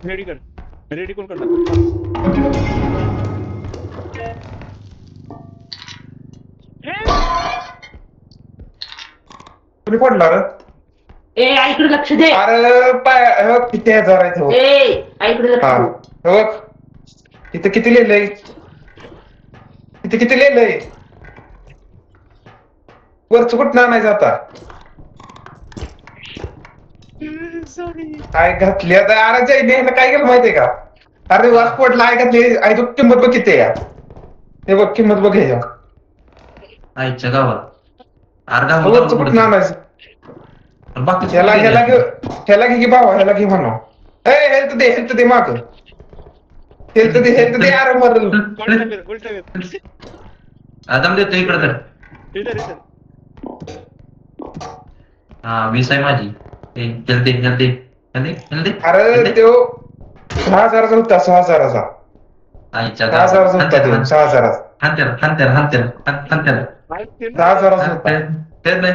Ready कर. Ready कोण करतात? तुम्ही पडला रे. ए आईकडे लक्ष दे. अरे पाय किती हजार आहे तो. ए आईकडे लक्ष हा दे. हे बघ इथं किती लिहिलंय. इथे किती लिहिलंय. वरच कुठं आणायचं आता. काय घातली आता. अरे जयने काय केलं माहितीये का. अरे वास पडला आहे घातली आहे तो. किंमत बघ किती आहे. हे बघ किंमत बघ ह्याच्या. आईच्या गावात अर्धा वरच कुठं आणायचं. बाकी ह्याला घे की भावा. ह्याला घे म्हणा. हेल्थ दे माग. हेल्थ दे अरे मरल. दम देतो इकडे तर. हा 20 आहे माझी. जलदी अरे तो 6,000चा होता. 6,000चा. आईच्या 6,000चा होता तो. 6,000चा. हान त्याला 6,000चा होता. तेच नाही